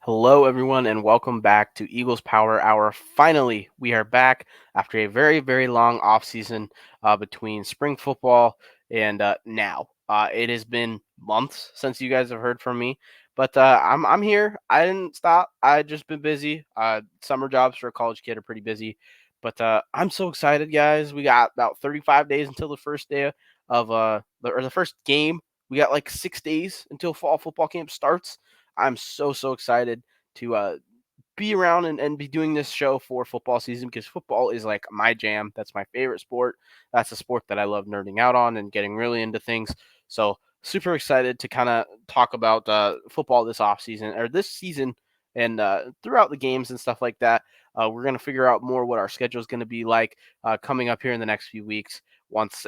Hello, everyone, and welcome back to Eagles Power Hour. Finally, we are back after a very, very long offseason between spring football and now. It has been months since you guys have heard from me, but I'm here. I didn't stop. I just been busy. Summer jobs for a college kid are pretty busy, but I'm so excited, guys. We got about 35 days until the first day of the first game. We got like 6 days until fall football camp starts. I'm so excited to be around and be doing this show for football season because football is like my jam. That's my favorite sport. That's a sport that I love nerding out on and getting really into things. So super excited to kind of talk about football this off season or this season and throughout the games and stuff like that. We're gonna figure out more what our schedule is gonna be like coming up here in the next few weeks. Once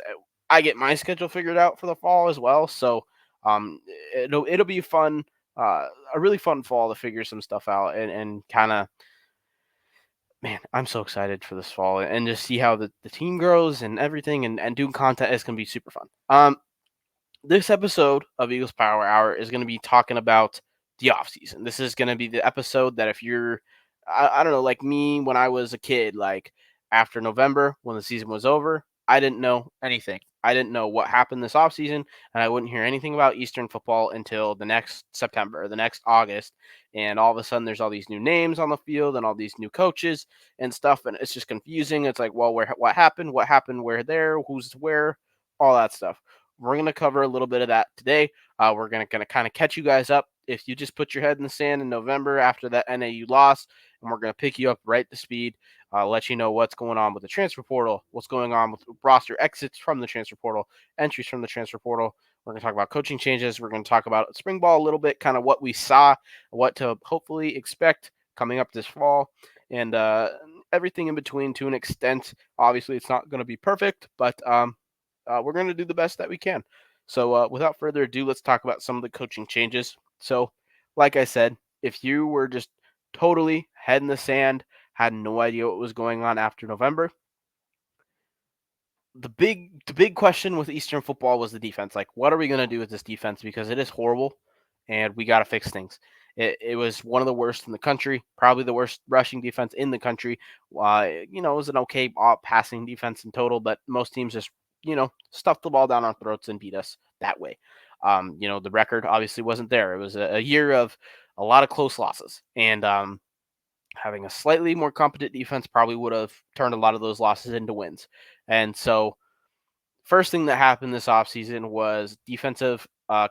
I get my schedule figured out for the fall as well. So um, it'll be fun, uh, a really fun fall to figure some stuff out and kind of, man, I'm so excited for this fall and just see how the team grows and everything and doing content is going to be super fun. This episode of Eagles Power Hour is going to be talking about the off season. This is going to be the episode that if you're, I don't know, like me when I was a kid, like after November when the season was over, I didn't know anything. I didn't know what happened this off season, and I wouldn't hear anything about Eastern football until the next September, the next August, and all of a sudden there's all these new names on the field and all these new coaches and stuff, and it's just confusing. It's like, well, what happened? What happened? Where there? Who's where? All that stuff. We're going to cover a little bit of that today. We're going to kind of catch you guys up if you just put your head in the sand in November after that NAU loss, and we're going to pick you up right to speed, let you know what's going on with the transfer portal, what's going on with roster exits from the transfer portal, entries from the transfer portal. We're going to talk about coaching changes. We're going to talk about spring ball a little bit, kind of what we saw, what to hopefully expect coming up this fall, and everything in between to an extent. Obviously, it's not going to be perfect, but we're going to do the best that we can. So, without further ado, let's talk about some of the coaching changes. So, like I said, if you were just totally head in the sand, had no idea what was going on after November, the big question with Eastern football was the defense. Like, what are we going to do with this defense? Because it is horrible, and we got to fix things. It was one of the worst in the country, probably the worst rushing defense in the country. It was an okay passing defense in total, but most teams just stuffed the ball down our throats and beat us that way. The record obviously wasn't there. It was a year of a lot of close losses, and having a slightly more competent defense probably would have turned a lot of those losses into wins. And so, first thing that happened this offseason was defensive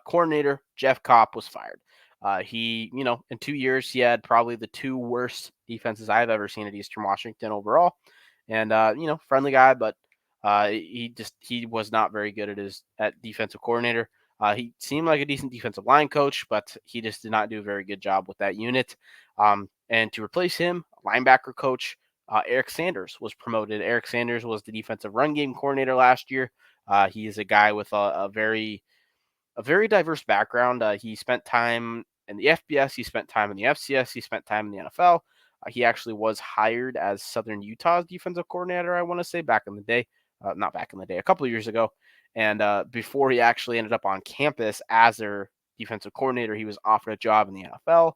coordinator Jeff Kopp was fired. In 2 years, he had probably the two worst defenses I've ever seen at Eastern Washington overall. And, friendly guy, but he was not very good at defensive coordinator. He seemed like a decent defensive line coach, but he just did not do a very good job with that unit. And to replace him, linebacker coach Eric Sanders was promoted. Eric Sanders was the defensive run game coordinator last year. He is a guy with a very diverse background. He spent time in the FBS, he spent time in the FCS, he spent time in the NFL. He actually was hired as Southern Utah's defensive coordinator, I want to say, back in the day. Not back in the day, a couple of years ago. And before he actually ended up on campus as their defensive coordinator, he was offered a job in the NFL.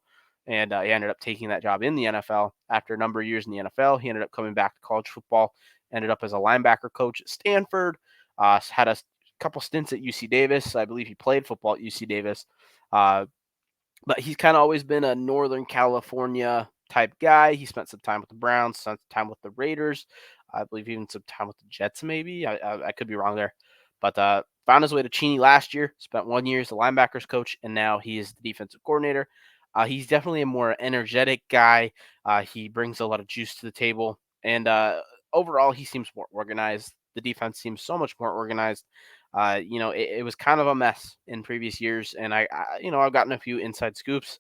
And he ended up taking that job in the NFL. After a number of years in the NFL, he ended up coming back to college football, ended up as a linebacker coach at Stanford, had a couple stints at UC Davis. I believe he played football at UC Davis. Uh, but he's kind of always been a Northern California type guy. He spent some time with the Browns, some time with the Raiders. I believe even some time with the Jets, maybe. I could be wrong there. But found his way to Cheney last year, spent 1 year as the linebackers coach, and now he is the defensive coordinator. He's definitely a more energetic guy. He brings a lot of juice to the table. And overall, he seems more organized. The defense seems so much more organized. It was kind of a mess in previous years, and I've gotten a few inside scoops.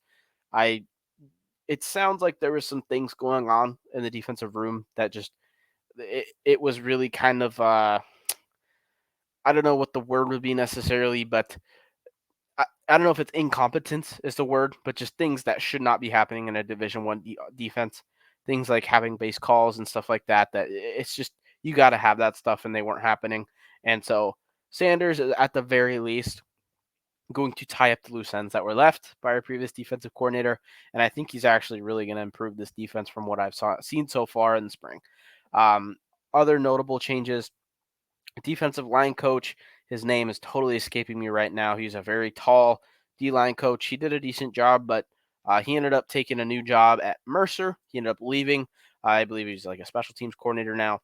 I It sounds like there was some things going on in the defensive room that just it was really kind of I don't know what the word would be necessarily, but I don't know if it's incompetence is the word, but just things that should not be happening in a Division 1 defense. Things like having base calls and stuff like that. It's just you got to have that stuff, and they weren't happening. And so Sanders, at the very least, going to tie up the loose ends that were left by our previous defensive coordinator. And I think he's actually really going to improve this defense from what I've seen so far in the spring. Um, Other notable changes: defensive line coach. His name is totally escaping me right now. He's a very tall D line coach. He did a decent job, but he ended up taking a new job at Mercer. He ended up leaving. I believe he's like a special teams coordinator now.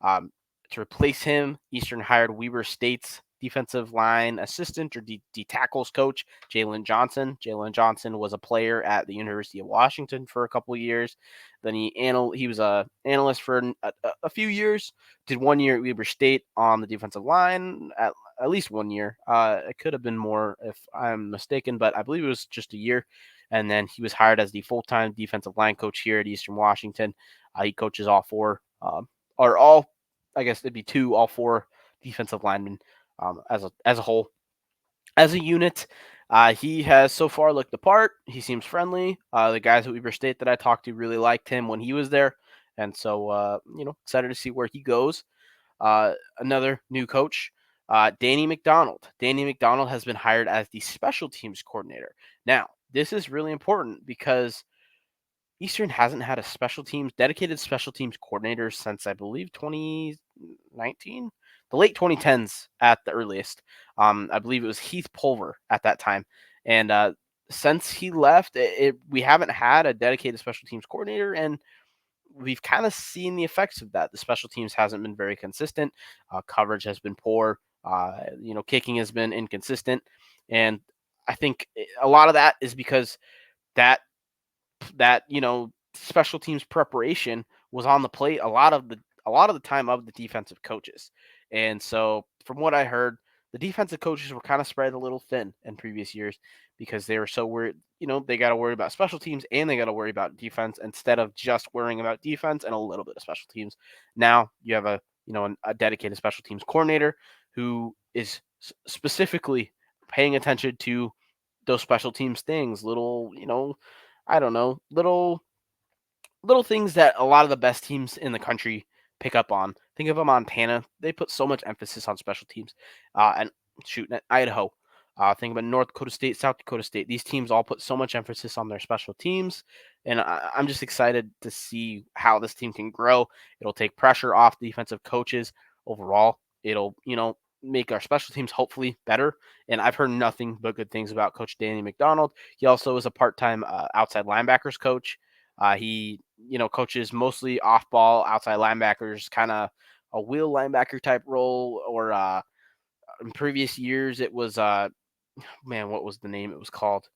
Um, to replace him, Eastern hired Weber State's defensive line assistant or D tackles coach, Jalen Johnson. Jalen Johnson was a player at the University of Washington for a couple of years. Then he was a analyst for a few years. Did 1 year at Weber State on the defensive line, at least 1 year. It could have been more if I'm mistaken, but I believe it was just a year. And then he was hired as the full-time defensive line coach here at Eastern Washington. He coaches all four, or all, I guess it'd be two, all four defensive linemen as a whole. As a unit, he has so far looked the part. He seems friendly. The guys at Weber State that I talked to really liked him when he was there, and so excited to see where he goes. Another new coach, Danny McDonald. Danny McDonald has been hired as the special teams coordinator. Now, this is really important because Eastern hasn't had a dedicated special teams coordinator since I believe 2019, the late 2010s at the earliest. I believe it was Heath Pulver at that time, and since he left, we haven't had a dedicated special teams coordinator, and we've kind of seen the effects of that. The special teams hasn't been very consistent. Coverage has been poor. Kicking has been inconsistent, and I think a lot of that is because that special teams preparation was on the plate a lot of the time of the defensive coaches. And so from what I heard, the defensive coaches were kind of spread a little thin in previous years because they were so worried, they got to worry about special teams and they got to worry about defense instead of just worrying about defense and a little bit of special teams. Now you have a dedicated special teams coordinator who is specifically paying attention to those special teams things, little, I don't know, little things that a lot of the best teams in the country pick up on. Think of a Montana; they put so much emphasis on special teams, and shooting at Idaho. Think about North Dakota State, South Dakota State. These teams all put so much emphasis on their special teams, and I'm just excited to see how this team can grow. It'll take pressure off defensive coaches overall. It'll make our special teams hopefully better. And I've heard nothing but good things about Coach Danny McDonald. He also is a part-time outside linebackers coach. He coaches mostly off-ball outside linebackers, kind of a wheel linebacker type role. Or in previous years, it was man, what was the name? It was called.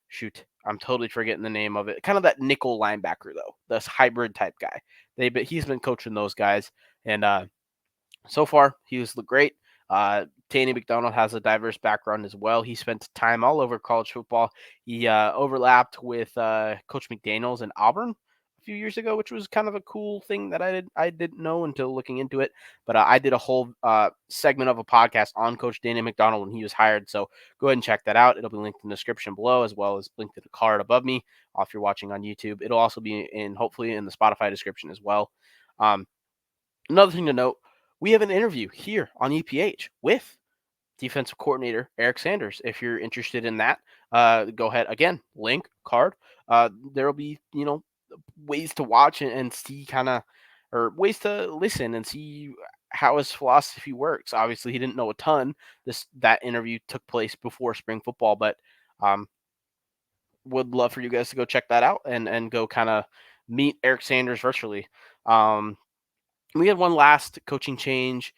Shoot, I'm totally forgetting the name of it. Kind of that nickel linebacker though, this hybrid type guy. But he's been coaching those guys, and so far, he's looked great. Taney McDonald has a diverse background as well. He spent time all over college football. He overlapped with Coach McDaniels in Auburn a few years ago, which was kind of a cool thing that I didn't know until looking into it. But I did a whole segment of a podcast on Coach Danny McDonald when he was hired. So go ahead and check that out. It'll be linked in the description below, as well as linked to the card above me. If you're watching on YouTube, it'll also be hopefully in the Spotify description as well. Um, Another thing to note, we have an interview here on EPH with defensive coordinator Eric Sanders. If you're interested in that, go ahead. Again, link, card. There will be, ways to watch and see or ways to listen and see how his philosophy works. Obviously, he didn't know a ton. That interview took place before spring football, but would love for you guys to go check that out and go kind of meet Eric Sanders virtually. We had one last coaching change.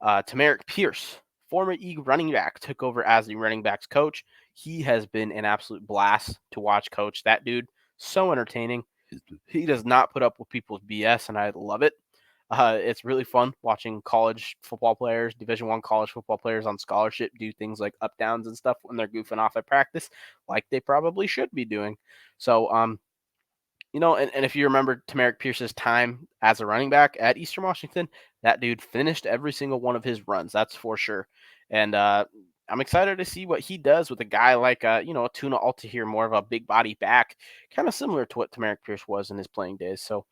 Tamarick Pierce, former Eagle running back, took over as the running backs coach. He has been an absolute blast to watch coach. That dude, so entertaining. He does not put up with people's BS, and I love it. It's really fun watching college football players, Division I college football players on scholarship do things like up downs and stuff when they're goofing off at practice, like they probably should be doing. So, and if you remember Tamarick Pierce's time as a running back at Eastern Washington, that dude finished every single one of his runs. That's for sure. And I'm excited to see what he does with a guy like, a Tuna Altahir, more of a big body back, kind of similar to what Tamarick Pierce was in his playing days. So,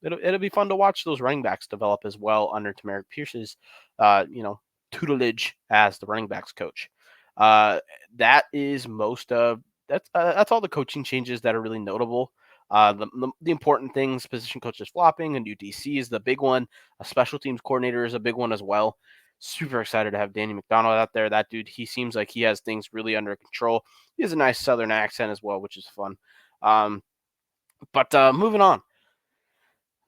it'll be fun to watch those running backs develop as well under Tamarick Pierce's, tutelage as the running backs coach. Uh, that is most of that's all the coaching changes that are really notable. The important things: position coaches flopping, a new DC is the big one. A special teams coordinator is a big one as well. Super excited to have Danny McDonald out there. That dude, he seems like he has things really under control. He has a nice Southern accent as well, which is fun. But moving on,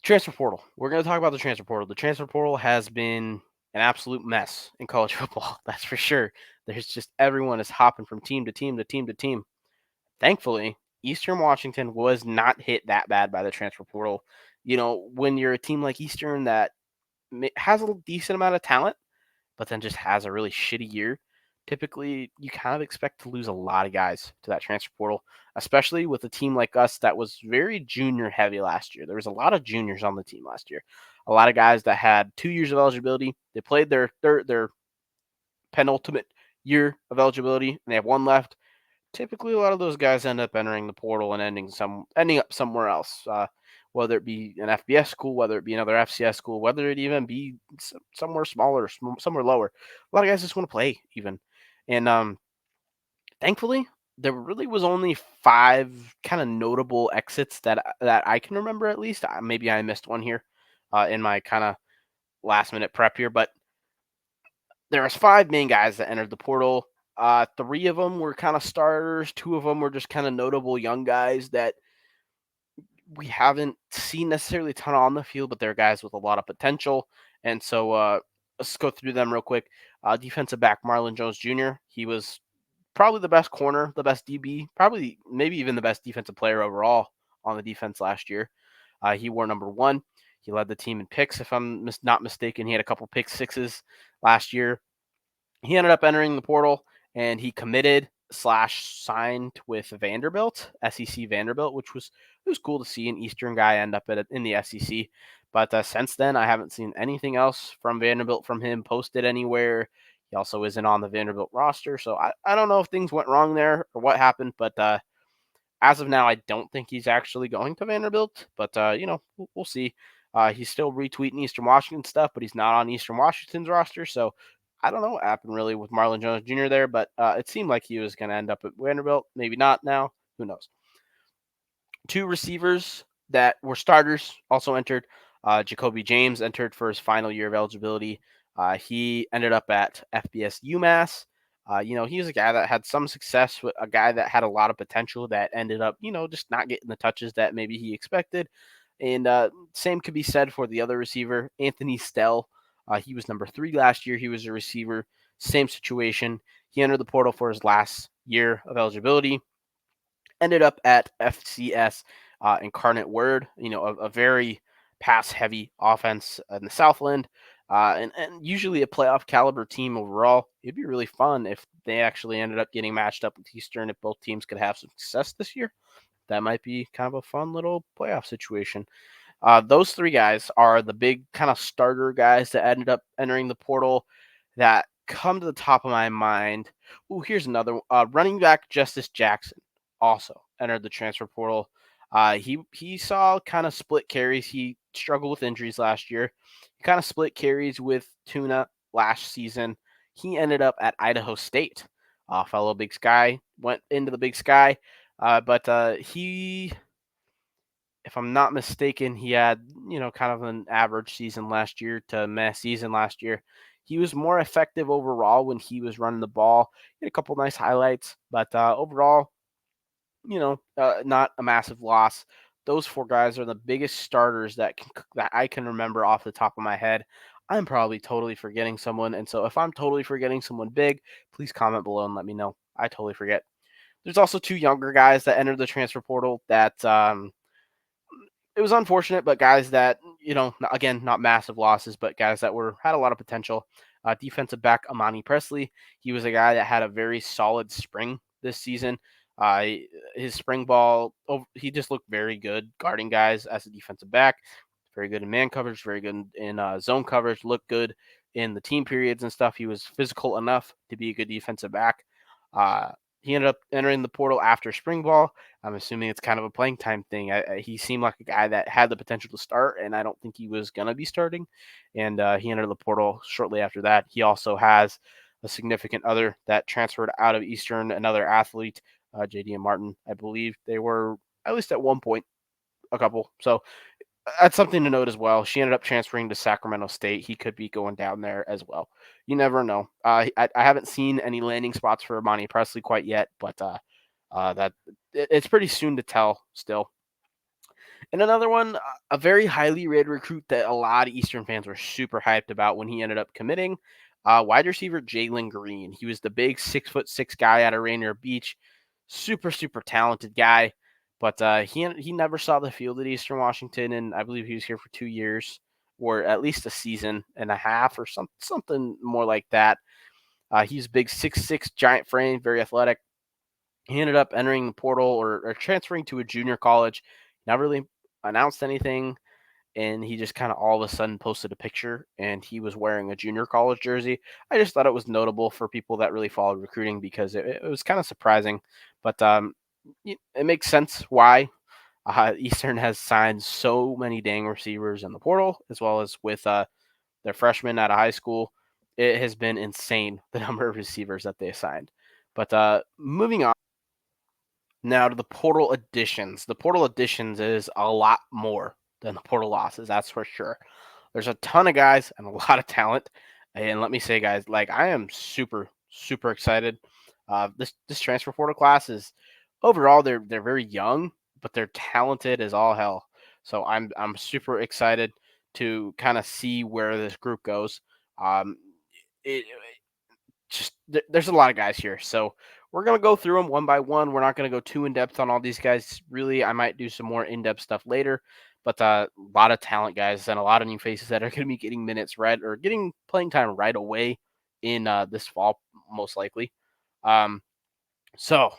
transfer portal. We're going to talk about the transfer portal. The transfer portal has been an absolute mess in college football. That's for sure. There's just everyone is hopping from team to team to team to team. Thankfully, Eastern Washington was not hit that bad by the transfer portal. When you're a team like Eastern that has a decent amount of talent, but then just has a really shitty year, typically you kind of expect to lose a lot of guys to that transfer portal, especially with a team like us that was very junior heavy last year. There was a lot of juniors on the team last year. A lot of guys that had 2 years of eligibility. They played their penultimate year of eligibility and they have one left. Typically, a lot of those guys end up entering the portal and ending up somewhere else, whether it be an FBS school, whether it be another FCS school, whether it even be somewhere smaller, somewhere lower. A lot of guys just want to play even, and thankfully, there really was only 5 kind of notable exits that I can remember at least. Maybe I missed one here in my kind of last minute prep here, but there was 5 main guys that entered the portal. 3 of them were kind of starters. 2 of them were just kind of notable young guys that we haven't seen necessarily a ton on the field, but they're guys with a lot of potential. And so let's go through them real quick. Defensive back Marlon Jones Jr. He was probably the best corner, the best DB, probably maybe even the best defensive player overall on the defense last year. He wore number 1. He led the team in picks, if I'm not mistaken. He had a couple pick sixes last year. He ended up entering the portal and he committed slash signed with Vanderbilt, SEC Vanderbilt, which was it was cool to see an Eastern guy end up in the SEC. But since then, I haven't seen anything else from Vanderbilt from him posted anywhere. He also isn't on the Vanderbilt roster, so I don't know if things went wrong there or what happened. But as of now, I don't think he's actually going to Vanderbilt, but we'll see. He's still retweeting Eastern Washington stuff, but he's not on Eastern Washington's roster, so I don't know what happened really with Marlon Jones Jr. there, but it seemed like he was going to end up at Vanderbilt. Maybe not now. Who knows? 2 receivers that were starters also entered. Jacoby James entered for his final year of eligibility. He ended up at FBS UMass. He was a guy that had some success, with a guy that had a lot of potential that ended up, just not getting the touches that maybe he expected. And same could be said for the other receiver, Anthony Stell. He was number 3 last year. He was a receiver. Same situation. He entered the portal for his last year of eligibility. Ended up at FCS Incarnate Word, a very pass heavy offense in the Southland, and usually a playoff caliber team overall. It'd be really fun if they actually ended up getting matched up with Eastern, if both teams could have some success this year. That might be kind of a fun little playoff situation. Those 3 guys are the big kind of starter guys that ended up entering the portal that come to the top of my mind. Oh, here's another running back Justice Jackson also entered the transfer portal. He saw kind of split carries. He struggled with injuries last year. He kind of split carries with Tuna last season. He ended up at Idaho State. Fellow Big Sky went into the Big Sky, but he, if I'm not mistaken, he had, kind of an average season last year to meh season last year. He was more effective overall when he was running the ball. He had a couple nice highlights, but overall, not a massive loss. Those 4 guys are the biggest starters that I can remember off the top of my head. I'm probably totally forgetting someone, and so if I'm totally forgetting someone big, please comment below and let me know. I totally forget. There's also 2 younger guys that entered the transfer portal that it was unfortunate, but guys that, again, not massive losses, but guys that had a lot of potential. Defensive back Amani Presley, he was a guy that had a very solid spring this season. His spring ball, he just looked very good guarding guys as a defensive back. Very good in man coverage, very good in zone coverage, looked good in the team periods and stuff. He was physical enough to be a good defensive back. He ended up entering the portal after spring ball. I'm assuming it's kind of a playing time thing. He seemed like a guy that had the potential to start, and I don't think he was going to be starting. And he entered the portal shortly after that. He also has a significant other that transferred out of Eastern, another athlete, JD and Martin. I believe they were, at least at one point, a couple. So that's something to note as well. She ended up transferring to Sacramento State. He could be going down there as well. You never know. I haven't seen any landing spots for Amani Presley quite yet, but that it's pretty soon to tell still. And another one, a very highly rated recruit that a lot of Eastern fans were super hyped about when he ended up committing. Wide receiver Jalen Green. He was the big 6'6" guy out of Rainier Beach. Super talented guy, but he never saw the field at Eastern Washington, and I believe he was here for 2 years, or at least a season and a half, or something more like that. He's big 6'6", giant frame, very athletic. He ended up entering the portal or transferring to a junior college. Never really announced anything, and he just kind of all of a sudden posted a picture, and he was wearing a junior college jersey. I just thought it was notable for people that really followed recruiting because it was kind of surprising, but it makes sense why Eastern has signed so many dang receivers in the portal, as well as with their freshmen out of high school. It has been insane the number of receivers that they signed. But moving on now to the portal additions. The portal additions is a lot more than the portal losses, that's for sure. There's a ton of guys and a lot of talent. And let me say, guys, like I am super excited. This transfer portal class is overall they're very young, but they're talented as all hell. So I'm super excited to kind of see where this group goes. Um, there's a lot of guys here, so we're gonna go through them one by one. We're not gonna go too in depth on all these guys. Really, I might do some more in depth stuff later, but a lot of talent guys and a lot of new faces that are gonna be getting minutes right or getting playing time right away in this fall, most likely. Um, so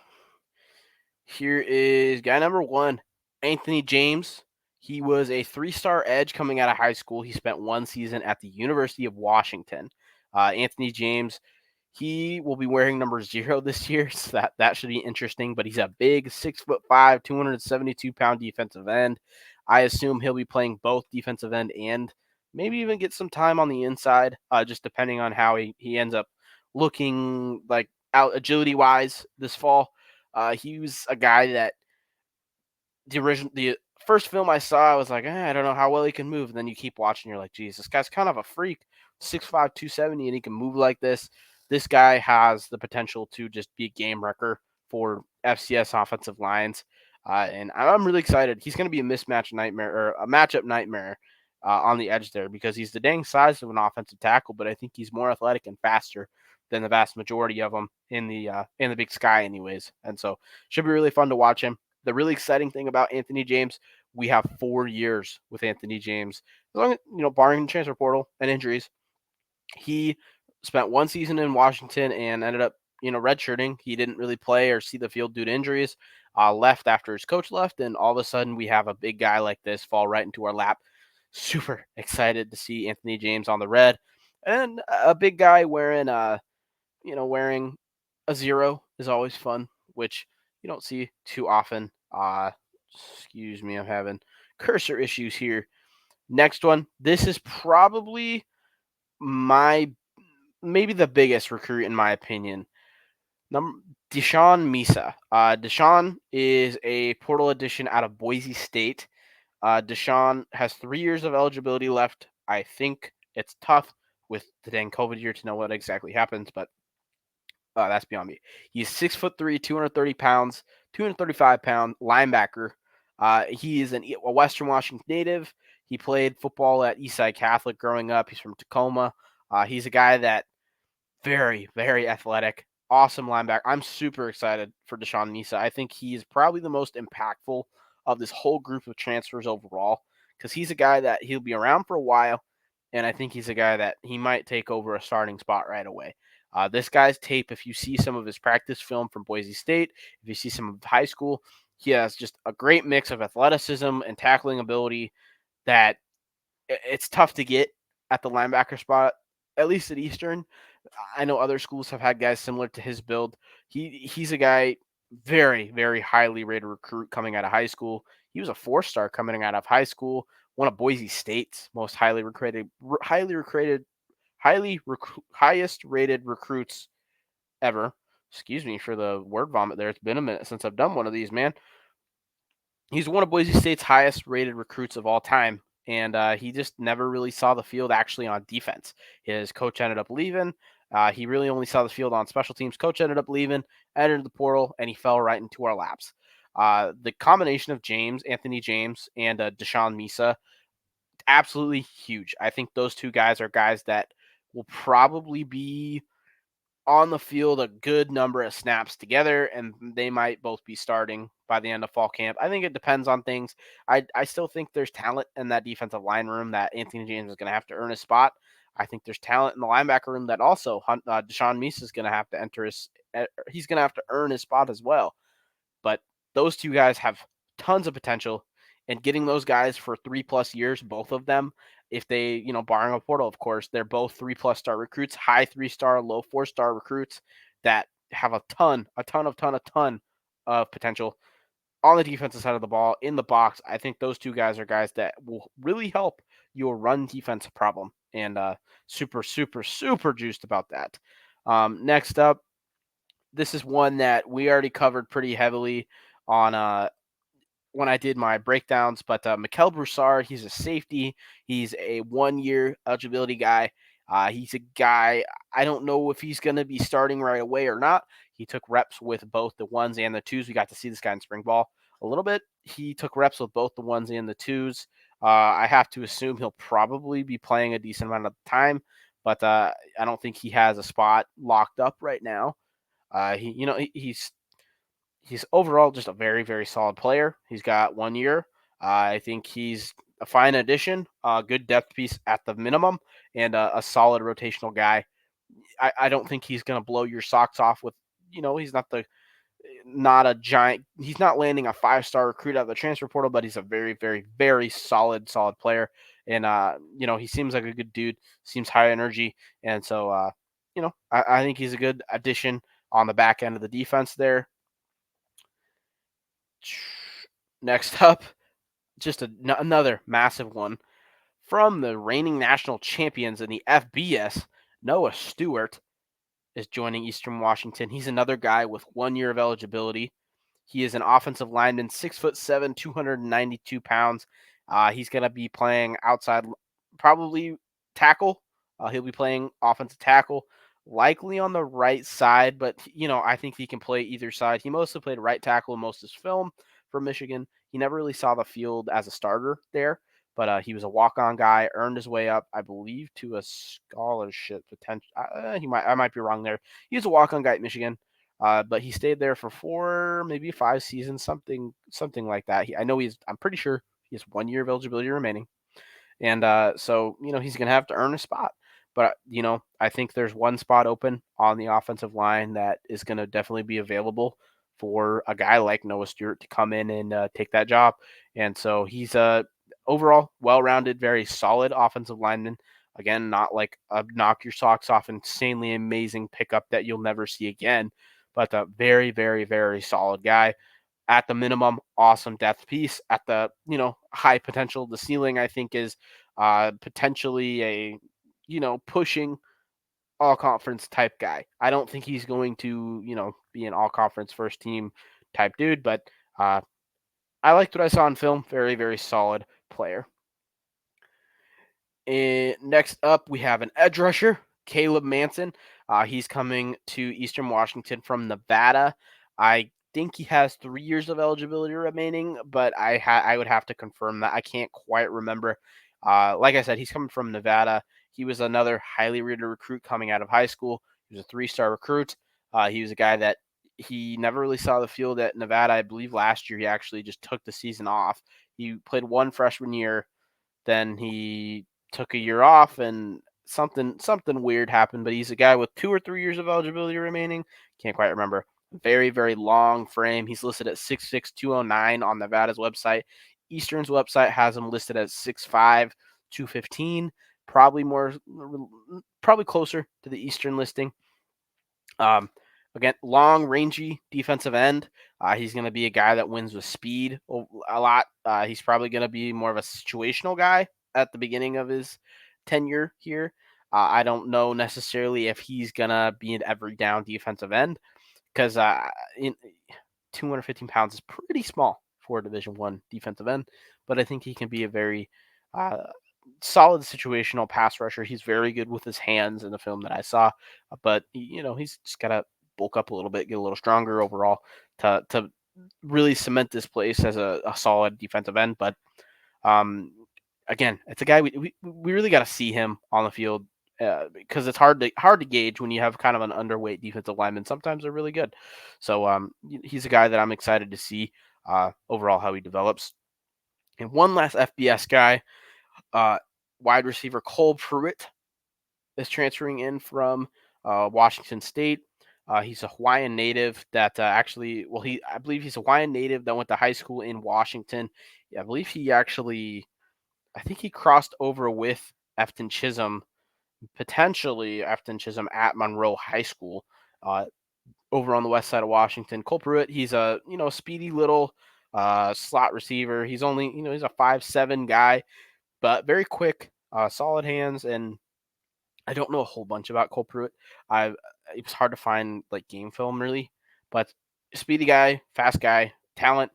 here is guy number one, Anthony James. He was a three-star edge coming out of high school. He spent one season at the University of Washington. Anthony James, he will be wearing number 0 this year, so that should be interesting. But he's a big 6'5", 272-pound defensive end. I assume he'll be playing both defensive end and maybe even get some time on the inside, just depending on how he ends up looking like out agility-wise this fall. He was a guy that the first film I saw, I was like, I don't know how well he can move. And then you keep watching, you're like, geez, this guy's kind of a freak, 6'5", 270, and he can move like this. This guy has the potential to just be a game wrecker for FCS offensive lines. And I'm really excited. He's going to be a mismatch nightmare or a matchup nightmare on the edge there because he's the dang size of an offensive tackle, but I think he's more athletic and faster than the vast majority of them in the Big Sky, anyways. And so should be really fun to watch him. The really exciting thing about Anthony James, we have 4 years with Anthony James. As long as, barring the transfer portal and injuries, he spent one season in Washington and ended up, redshirting. He didn't really play or see the field due to injuries. Left after his coach left, and all of a sudden we have a big guy like this fall right into our lap. Super excited to see Anthony James on the red, and a big guy wearing a 0 is always fun, which you don't see too often. Excuse me, I'm having cursor issues here. Next one. This is probably my maybe the biggest recruit in my opinion. Number Deshaun Misa. Deshaun is a portal addition out of Boise State. Deshaun has 3 years of eligibility left. I think it's tough with the dang COVID year to know what exactly happens, but that's beyond me. He's 6'3", 230 pounds, 235-pound linebacker. He is a Western Washington native. He played football at Eastside Catholic growing up. He's from Tacoma. He's a guy that very athletic, awesome linebacker. I'm super excited for Deshaun Misa. I think he is probably the most impactful of this whole group of transfers overall because he's a guy that he'll be around for a while, and I think he's a guy that he might take over a starting spot right away. This guy's tape, if you see some of his practice film from Boise State, if you see some of high school, he has just a great mix of athleticism and tackling ability that it's tough to get at the linebacker spot, at least at Eastern. I know other schools have had guys similar to his build. He's a guy very highly rated recruit coming out of high school. He was a 4-star coming out of high school, one of Boise State's most highly recruited highest rated recruits ever. Excuse me for the word vomit there. It's been a minute since I've done one of these, man. He's one of Boise State's highest rated recruits of all time. And he just never really saw the field actually on defense. His coach ended up leaving. He really only saw the field on special teams. Coach ended up leaving, entered the portal, and he fell right into our laps. The combination of Anthony James, and Deshaun Misa, absolutely huge. I think those two guys are guys that will probably be on the field a good number of snaps together, and they might both be starting by the end of fall camp. I think it depends on things. I still think there's talent in that defensive line room that Anthony James is going to have to earn his spot. I think there's talent in the linebacker room that also Deshaun Meese is going to have to he's going to have to earn his spot as well. But those two guys have tons of potential, and getting those guys for 3+ years, both of them, if they, barring a portal, of course, they're both 3+ star recruits, high 3-star, low 4-star recruits that have a ton of potential on the defensive side of the ball in the box. I think those two guys are guys that will really help your run defense problem, and super, super, super juiced about that. Next up, this is one that we already covered pretty heavily on when I did my breakdowns, but Mikel Broussard, he's a safety. He's a 1-year eligibility guy. He's a guy, I don't know if he's going to be starting right away or not. He took reps with both the ones and the twos. We got to see this guy in spring ball a little bit. He took reps with both the ones and the twos. I have to assume he'll probably be playing a decent amount of time, but I don't think he has a spot locked up right now. He's overall just a very, very solid player. He's got 1 year. I think he's a fine addition, a good depth piece at the minimum, and a solid rotational guy. I don't think he's going to blow your socks off with, he's not a giant. He's not landing a 5-star recruit out of the transfer portal, but he's a very, very, very solid player. And he seems like a good dude. Seems high energy, and so I think he's a good addition on the back end of the defense there. Next up, just another massive one from the reigning national champions in the FBS. Noah Stewart is joining Eastern Washington. He's another guy with 1 year of eligibility. He is an offensive lineman, 6'7", 292 pounds. He's going to be playing outside, probably tackle. He'll be playing offensive tackle, likely on the right side, but I think he can play either side. He mostly played right tackle in most of his film for Michigan. He never really saw the field as a starter there, but he was a walk-on guy, earned his way up, I believe, to a scholarship potential. I might be wrong there. He was a walk-on guy at Michigan. But he stayed there for 4, maybe 5 seasons, something like that. I'm pretty sure he has 1 year of eligibility remaining. And so, he's going to have to earn a spot. But, I think there's one spot open on the offensive line that is going to definitely be available for a guy like Noah Stewart to come in and take that job. And so he's a overall well-rounded, very solid offensive lineman. Again, not like a knock your socks off, insanely amazing pickup that you'll never see again, but a very, very, very solid guy. At the minimum, awesome depth piece. At the high potential, the ceiling I think is potentially a pushing all conference type guy. I don't think he's going to be an all conference first team type dude, but I liked what I saw in film. Very, very solid player. And next up, we have an edge rusher, Caleb Manson. He's coming to Eastern Washington from Nevada. I think he has 3 years of eligibility remaining, but I would have to confirm that. I can't quite remember. Like I said, he's coming from Nevada. He was another highly rated recruit coming out of high school. He was a 3-star recruit. He was a guy that he never really saw the field at Nevada. I believe last year he actually just took the season off. He played one freshman year, then he took a year off, and something weird happened. But he's a guy with 2 or 3 years of eligibility remaining. Can't quite remember. Very, very long frame. He's listed at 6'6", 209 on Nevada's website. Eastern's website has him listed at 6'5", 215. Probably closer to the Eastern listing. Again, long, rangy defensive end. He's going to be a guy that wins with speed a lot. He's probably going to be more of a situational guy at the beginning of his tenure here. I don't know necessarily if he's gonna be an every down defensive end because 215 pounds is pretty small for a Division I defensive end, but I think he can be a very uh, solid situational pass rusher. He's very good with his hands in the film that I saw, but he's just gotta bulk up a little bit, get a little stronger overall to really cement this place as a solid defensive end. But um, again, it's a guy we really got to see him on the field because it's hard to gauge when you have kind of an underweight defensive lineman. Sometimes they're really good. So he's a guy that I'm excited to see overall how he develops. And one last FBS guy, uh, wide receiver Cole Pruitt is transferring in from Washington State. He's a Hawaiian native that I believe he's a Hawaiian native that went to high school in Washington. Yeah, I think he crossed over with Efton Chisholm, potentially Efton Chisholm at Monroe High School, uh, over on the west side of Washington. Cole Pruitt, he's a speedy little slot receiver. He's a 5'7" guy, but very quick, solid hands, and I don't know a whole bunch about Cole Pruitt. I It was hard to find like game film really, but speedy guy, fast guy, talent.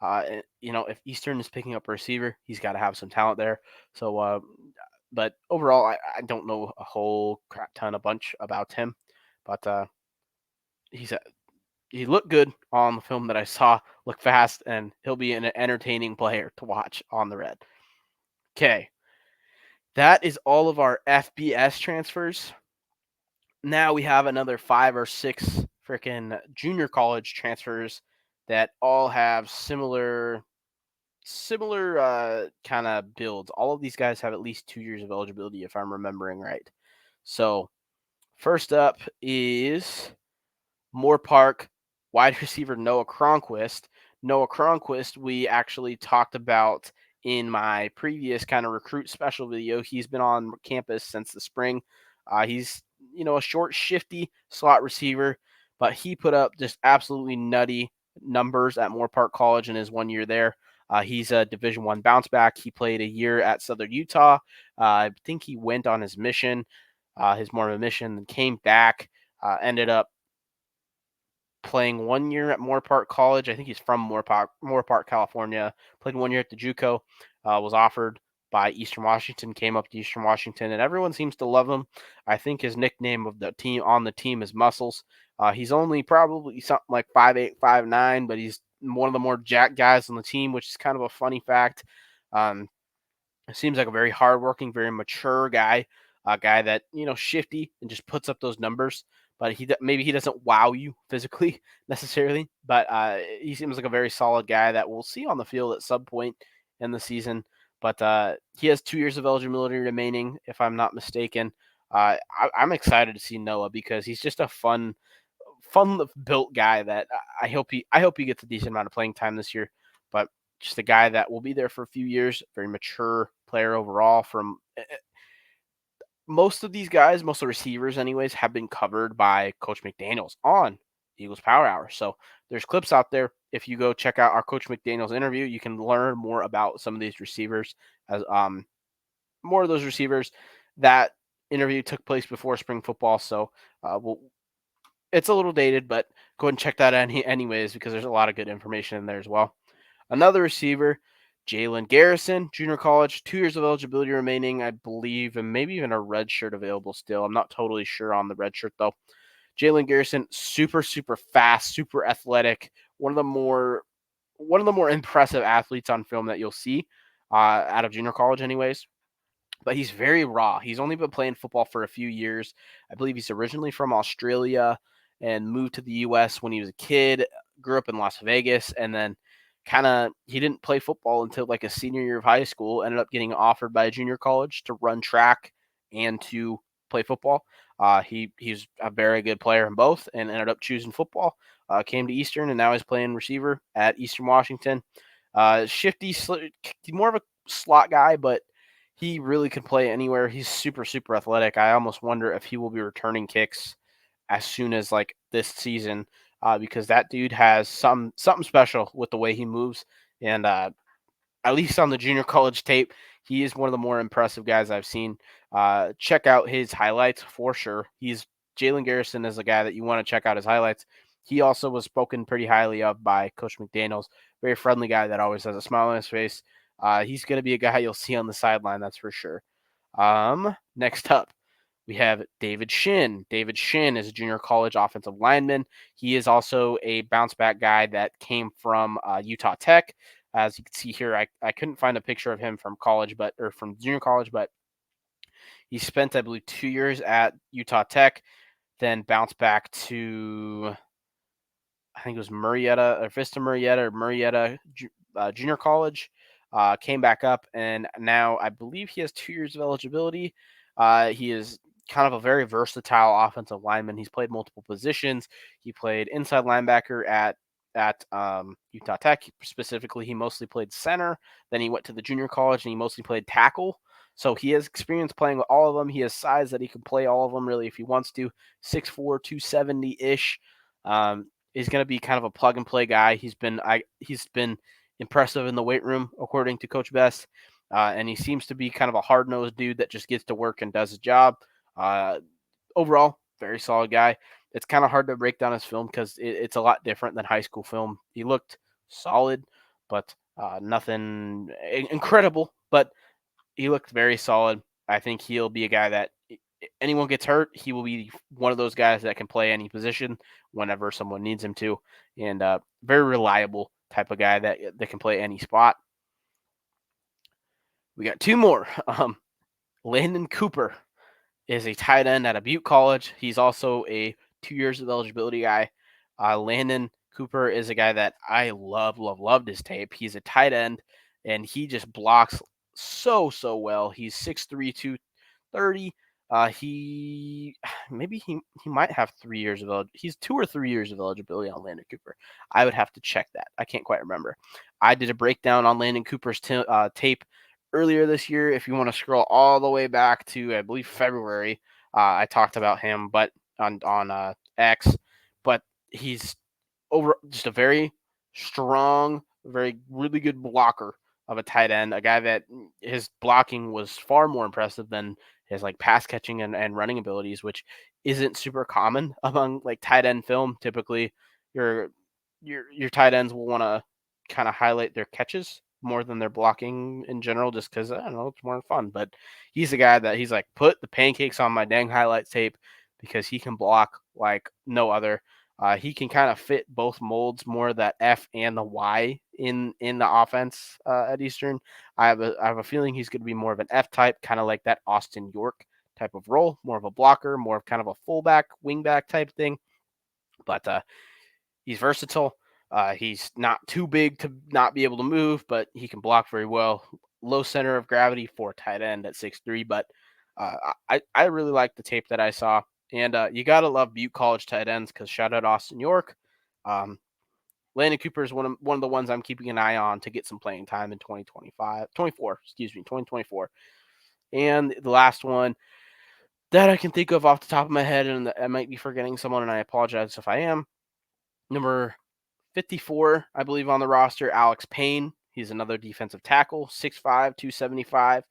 If Eastern is picking up a receiver, he's got to have some talent there. So, but overall, I don't know a whole crap ton, a bunch about him, but he's a, he looked good on the film that I saw. Look fast, and he'll be an entertaining player to watch on the red. Okay, that is all of our FBS transfers. Now we have another 5 or 6 freaking junior college transfers that all have similar kind of builds. All of these guys have at least 2 years of eligibility if I'm remembering right. So, first up is Moore Park wide receiver Noah Cronquist. Noah Cronquist, we actually talked about in my previous kind of recruit special video. He's been on campus since the spring. He's a short, shifty slot receiver, but he put up just absolutely nutty numbers at Moore Park College in his 1 year there. He's a Division I bounce back. He played a year at Southern Utah. I think he went on his mission, his more of a mission, and came back. Ended up playing 1 year at Moore Park College. I think he's from Moore Park, California. Played 1 year at the JUCO. Was offered by Eastern Washington. Came up to Eastern Washington, and everyone seems to love him. I think his nickname of the team on the team is Muscles. He's only probably something like 5'8", 5'9", but he's one of the more jacked guys on the team, which is kind of a funny fact. Um, Seems like a very hardworking, very mature guy, a guy that shifty and just puts up those numbers. But maybe he doesn't wow you physically necessarily, but he seems like a very solid guy that we'll see on the field at some point in the season. But he has 2 years of eligibility remaining, if I'm not mistaken. I'm excited to see Noah because he's just a fun built guy that I hope he gets a decent amount of playing time this year. But just a guy that will be there for a few years, very mature player overall. From most of these guys, most of the receivers, anyways, have been covered by Coach McDaniels on Eagles Power Hour. So there's clips out there. If you go check out our Coach McDaniels interview, you can learn more about some of these receivers. As more of those receivers, that interview took place before spring football, so it's a little dated, but go ahead and check that anyways because there's a lot of good information in there as well. Another receiver, Jalen Garrison, junior college, 2 years of eligibility remaining, I believe, and maybe even a red shirt available still. I'm not totally sure on the red shirt, though. Jalen Garrison, super, super fast, super athletic, one of the more impressive athletes on film that you'll see out of junior college anyways. But he's very raw. He's only been playing football for a few years. I believe he's originally from Australia and moved to the U.S. when he was a kid, grew up in Las Vegas, and then he didn't play football until like a senior year of high school, ended up getting offered by a junior college to run track and to play football. He's a very good player in both and ended up choosing football. Came to Eastern, and now he's playing receiver at Eastern Washington. Shifty, more of a slot guy, but he really could play anywhere. He's super, super athletic. I almost wonder if he will be returning kicks as soon as like this season, because that dude has something special with the way he moves. And at least on the junior college tape, he is one of the more impressive guys I've seen. Check out his highlights for sure. Jalen Garrison is a guy that you want to check out his highlights. He also was spoken pretty highly of by Coach McDaniels. Very friendly guy that always has a smile on his face. He's going to be a guy you'll see on the sideline, that's for sure. Next up, we have David Shin. David Shin is a junior college offensive lineman. He is also a bounce back guy that came from Utah Tech. As you can see here, I couldn't find a picture of him from college, or from junior college, but he spent, I believe, 2 years at Utah Tech, then bounced back to, I think it was Murrieta or Vista Murrieta or Murrieta Junior College. Came back up, and now I believe he has 2 years of eligibility. He is kind of a very versatile offensive lineman. He's played multiple positions. He played inside linebacker at Utah Tech. Specifically, he mostly played center. Then he went to the junior college, and he mostly played tackle. So he has experience playing with all of them. He has size that he can play all of them, really, if he wants to. 6'4", 270-ish. He's going to be kind of a plug-and-play guy. He's been impressive in the weight room, according to Coach Best. And he seems to be kind of a hard-nosed dude that just gets to work and does his job. Overall, very solid guy. It's kind of hard to break down his film because it's a lot different than high school film. He looked solid, but nothing incredible. But he looked very solid. I think he'll be a guy that anyone gets hurt, he will be one of those guys that can play any position whenever someone needs him to, and very reliable type of guy that can play any spot. We got 2 more. Landon Cooper is a tight end at Butte College. He's also a 2 years of eligibility guy. Landon Cooper is a guy that I loved his tape. He's a tight end, and he just blocks so well. He's 6'3", 230. He might have 3 years of he's 2 or 3 years of eligibility on Landon Cooper. I would have to check that. I can't quite remember. I did a breakdown on Landon Cooper's tape earlier this year. If you want to scroll all the way back to, I believe, February, I talked about him, but on X. But he's just a very strong, really good blocker of a tight end. A guy that his blocking was far more impressive than his pass catching and running abilities, which isn't super common among tight end film. Typically, your tight ends will want to kind of highlight their catches more than their blocking in general, just because I don't know, it's more fun. But he's a guy that he's like, put the pancakes on my dang highlights tape because he can block like no other. He can kind of fit both molds, more that F and the Y in the offense at Eastern. I have a feeling he's going to be more of an F type, kind of like that Austin York type of role, more of a blocker, more of kind of a fullback, wingback type thing. But he's versatile. He's not too big to not be able to move, but he can block very well. Low center of gravity for tight end at 6'3", but I really like the tape that I saw. And you got to love Butte College tight ends because shout out Austin York. Landon Cooper is one of the ones I'm keeping an eye on to get some playing time in 2024. And the last one that I can think of off the top of my head, and I might be forgetting someone, and I apologize if I am, number 54, I believe, on the roster, Alex Payne. He's another defensive tackle, 6'5", 275.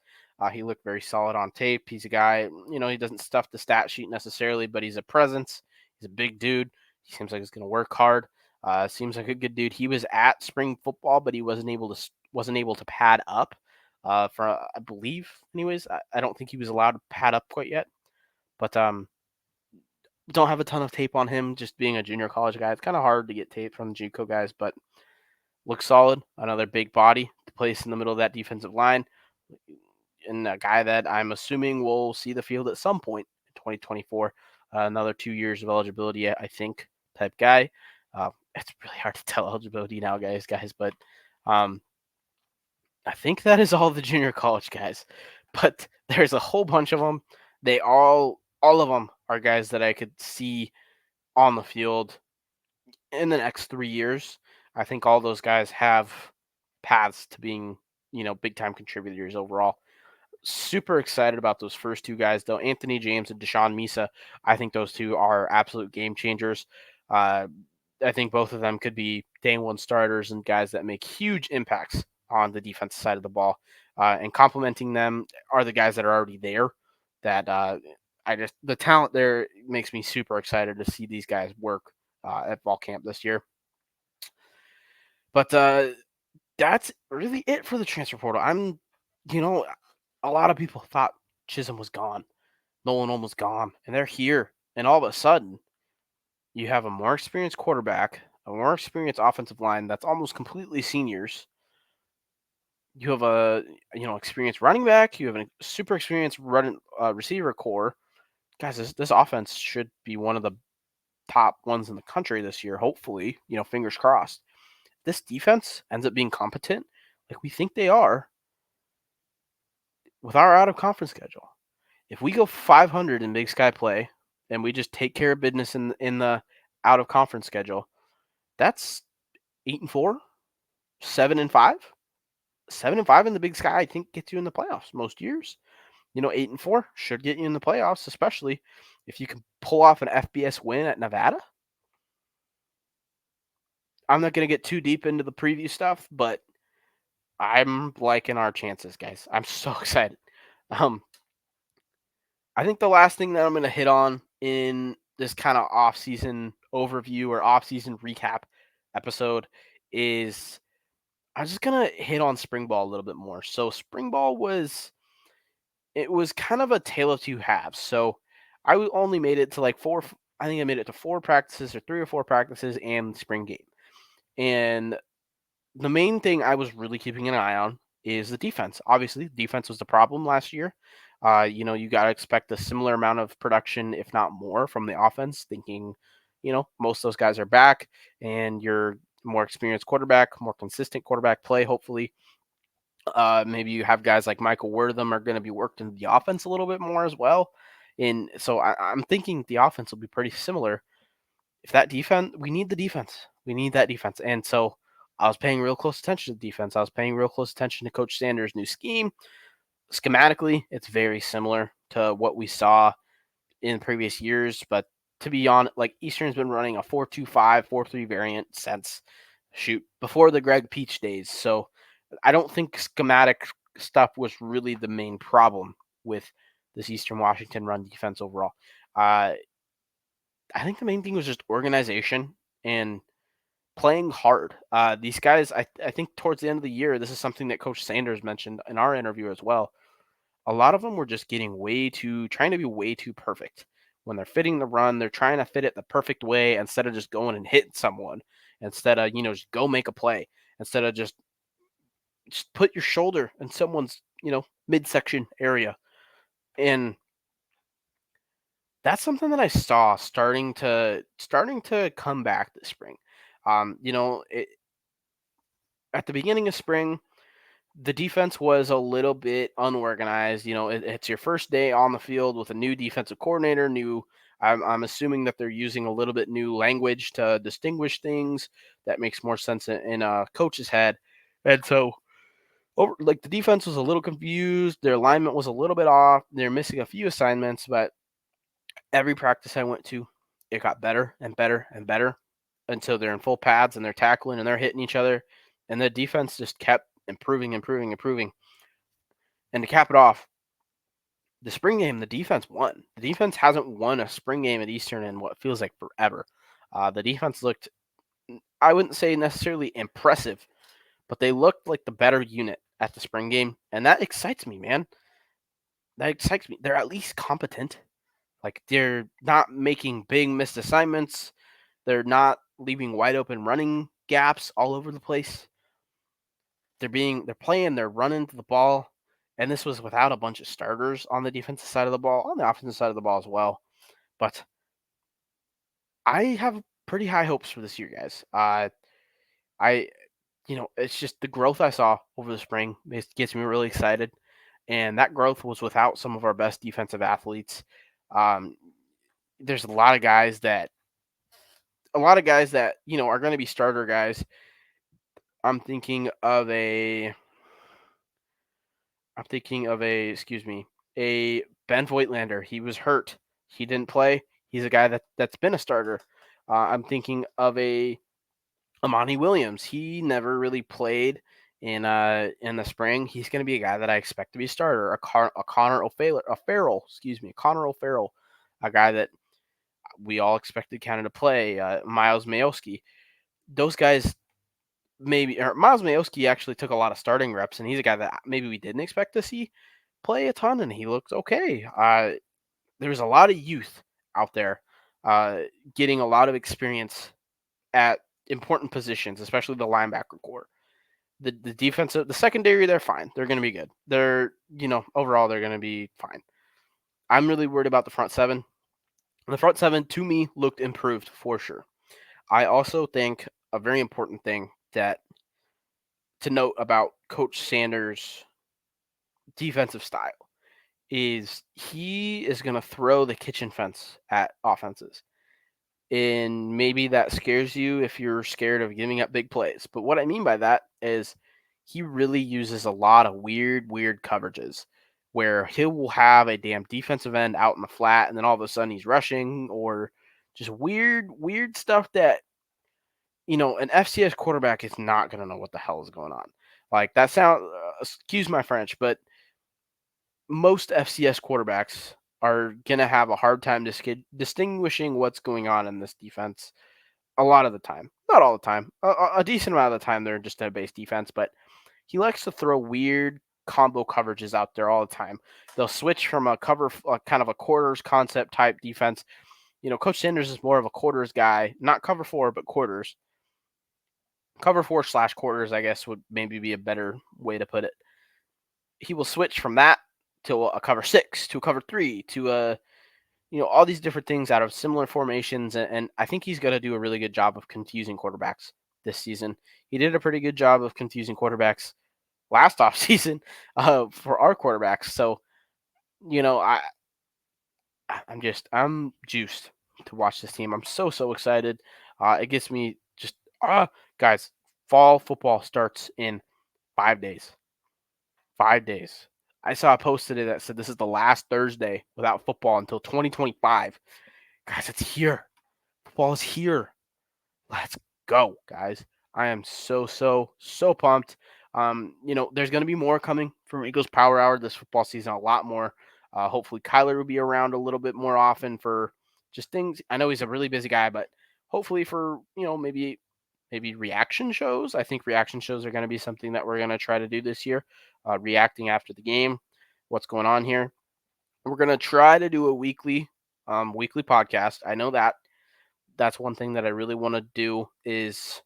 He looked very solid on tape. He's a guy, he doesn't stuff the stat sheet necessarily, but he's a presence. He's a big dude. He seems like he's going to work hard. Seems like a good dude. He was at spring football, but he wasn't able to pad up. For I believe, anyways. I don't think he was allowed to pad up quite yet. But don't have a ton of tape on him, just being a junior college guy. It's kind of hard to get tape from the JUCO guys, but looks solid. Another big body to place in the middle of that defensive line, and a guy that I'm assuming will see the field at some point in 2024. Another 2 years of eligibility, I think, type guy. It's really hard to tell eligibility now, guys, but I think that is all the junior college guys. But there's a whole bunch of them. All of them are guys that I could see on the field in the next 3 years. I think all those guys have paths to being, big time contributors overall. Super excited about those first 2 guys, though. Anthony James and Deshaun Misa. I think those 2 are absolute game changers. I think both of them could be day one starters and guys that make huge impacts on the defensive side of the ball. and complementing them are the guys that are already there. That the talent there makes me super excited to see these guys work at fall camp this year. But that's really it for the transfer portal. A lot of people thought Chisholm was gone, Nolan was gone, and they're here. And all of a sudden, you have a more experienced quarterback, a more experienced offensive line that's almost completely seniors. You have a experienced running back. You have a super experienced receiver core. Guys, this offense should be one of the top ones in the country this year. Hopefully, fingers crossed. This defense ends up being competent, like we think they are, with our out of conference schedule. If we go 500 in Big Sky play and we just take care of business in the out of conference schedule, that's 8-4, 7-5. 7-5 in the Big Sky, I think, gets you in the playoffs most years. 8-4 should get you in the playoffs, especially if you can pull off an FBS win at Nevada. I'm not going to get too deep into the preview stuff, but I'm liking our chances, guys. I'm so excited. I think the last thing that I'm going to hit on in this kind of off-season overview or off-season recap episode is I'm just going to hit on spring ball a little bit more. So spring ball was kind of a tale of two halves. So I only made it to like four. I think I made it to 4 practices or 3 or 4 practices and spring game. And the main thing I was really keeping an eye on is the defense. Obviously, defense was the problem last year. You got to expect a similar amount of production, if not more, from the offense. Thinking, most of those guys are back, and you're more experienced quarterback, more consistent quarterback play. Hopefully, maybe you have guys like Michael Wortham are going to be worked into the offense a little bit more as well. And so I'm thinking the offense will be pretty similar. If that defense, we need the defense. We need that defense. And so I was paying real close attention to the defense. I was paying real close attention to Coach Sanders' new scheme. Schematically, it's very similar to what we saw in previous years. But to be honest, like Eastern's been running a 4-2-5, 4-3 variant since before the Greg Peach days. So I don't think schematic stuff was really the main problem with this Eastern Washington run defense overall. I think the main thing was just organization and playing hard. These guys, I think towards the end of the year, this is something that Coach Sanders mentioned in our interview as well. A lot of them were just getting trying to be way too perfect. When they're fitting the run, they're trying to fit it the perfect way instead of just going and hitting someone. Instead of, just go make a play. Instead of just put your shoulder in someone's, midsection area. And that's something that I saw starting to come back this spring. At the beginning of spring, the defense was a little bit unorganized. It's your first day on the field with a new defensive coordinator. I'm assuming that they're using a little bit new language to distinguish things that makes more sense in a coach's head. And so, the defense was a little confused. Their alignment was a little bit off. They're missing a few assignments, but every practice I went to, it got better and better and better until they're in full pads and they're tackling and they're hitting each other. And the defense just kept improving. And to cap it off, the spring game, the defense won. The defense hasn't won a spring game at Eastern in what feels like forever. The defense looked, I wouldn't say necessarily impressive, but they looked like the better unit at the spring game. And that excites me, man. That excites me. They're at least competent. Like, they're not making big missed assignments. They're not leaving wide open running gaps all over the place. They're running to the ball. And this was without a bunch of starters on the defensive side of the ball, on the offensive side of the ball as well. But I have pretty high hopes for this year, guys. It's just the growth I saw over the spring. It gets me really excited. And that growth was without some of our best defensive athletes. There's a lot of guys that are going to be starter guys. I'm thinking of a Ben Voigtlander. He was hurt. He didn't play. He's a guy that's been a starter. I'm thinking of a Amani Williams. He never really played in the spring, he's going to be a guy that I expect to be a starter. A Connor O'Farrell, Connor O'Farrell, a guy that we all expected Canada to play. Miles Mayoski, those guys Miles Mayoski actually took a lot of starting reps, and he's a guy that maybe we didn't expect to see play a ton, and he looked okay. There's a lot of youth out there uh, getting a lot of experience at important positions, especially the linebacker core. The secondary, they're fine. They're going to be good. Overall, they're going to be fine. I'm really worried about the front seven. The front seven, to me, looked improved for sure. I also think a very important thing that to note about Coach Sanders' defensive style is he is going to throw the kitchen fence at offenses. And maybe that scares you if you're scared of giving up big plays. But what I mean by that is he really uses a lot of weird coverages where he will have a damn defensive end out in the flat and then all of a sudden he's rushing or just weird stuff that, an FCS quarterback is not going to know what the hell is going on. Like that excuse my French, but most FCS quarterbacks are going to have a hard time distinguishing what's going on in this defense a lot of the time. Not all the time. A decent amount of the time, they're just a base defense, but he likes to throw weird combo coverages out there all the time. They'll switch from a kind of a quarters concept type defense. Coach Sanders is more of a quarters guy, not cover four, but quarters. Cover four / quarters, I guess, would maybe be a better way to put it. He will switch from that to a cover six, to a cover three, to all these different things out of similar formations. And I think he's going to do a really good job of confusing quarterbacks this season. He did a pretty good job of confusing quarterbacks last offseason for our quarterbacks. So, I'm juiced to watch this team. I'm so excited. It gets me just, guys, fall football starts in 5 days. 5 days. I saw a post today that said this is the last Thursday without football until 2025. Guys, it's here. Football is here. Let's go, guys. I am so pumped. There's going to be more coming from Eagles Power Hour this football season, a lot more. Hopefully, Kyler will be around a little bit more often for just things. I know he's a really busy guy, but hopefully for, maybe reaction shows. I think reaction shows are going to be something that we're going to try to do this year, reacting after the game, what's going on here. We're going to try to do a weekly podcast. I know that's one thing that I really want to do is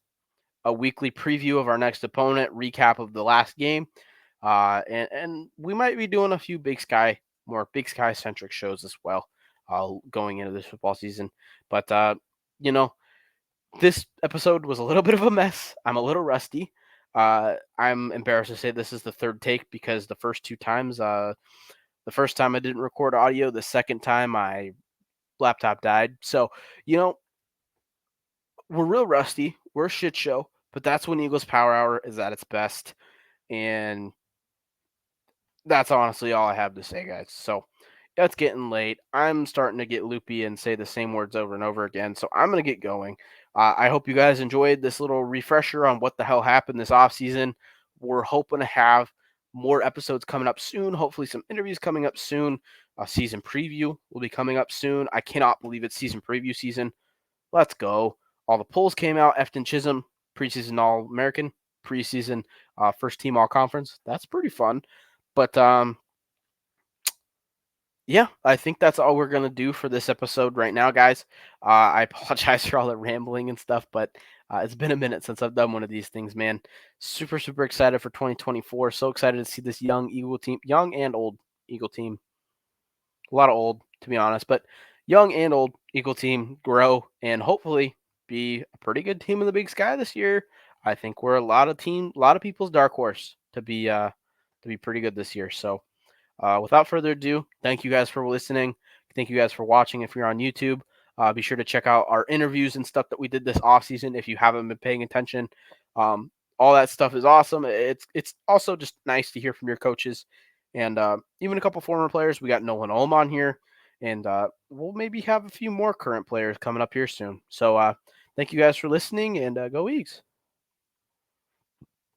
a weekly preview of our next opponent, recap of the last game. And we might be doing a few more Big Sky centric shows as well, going into this football season. But, this episode was a little bit of a mess. I'm a little rusty. I'm embarrassed to say this is the third take because the first two times, the first time I didn't record audio, the second time my laptop died. So, we're real rusty. We're a shit show, but that's when Eagles Power Hour is at its best. And that's honestly all I have to say, guys. So it's getting late. I'm starting to get loopy and say the same words over and over again. So I'm going to get going. I hope you guys enjoyed this little refresher on what the hell happened this offseason. We're hoping to have more episodes coming up soon. Hopefully some interviews coming up soon. A season preview will be coming up soon. I cannot believe it's season preview season. Let's go. All the polls came out. Efton Chisholm, preseason All-American, preseason first team All-Conference. That's pretty fun. But yeah, I think that's all we're going to do for this episode right now, guys. I apologize for all the rambling and stuff, but it's been a minute since I've done one of these things, man. Super excited for 2024. So excited to see this young and old Eagle team. A lot of old, to be honest, but young and old Eagle team grow and hopefully be a pretty good team in the Big Sky this year. I think we're a lot of people's dark horse to be pretty good this year. So without further ado, thank you guys for listening. Thank you guys for watching. If you're on YouTube, be sure to check out our interviews and stuff that we did this offseason if you haven't been paying attention. All that stuff is awesome. It's also just nice to hear from your coaches and even a couple former players. We got Nolan Olm on here, and we'll maybe have a few more current players coming up here soon. So thank you guys for listening, and go Eags.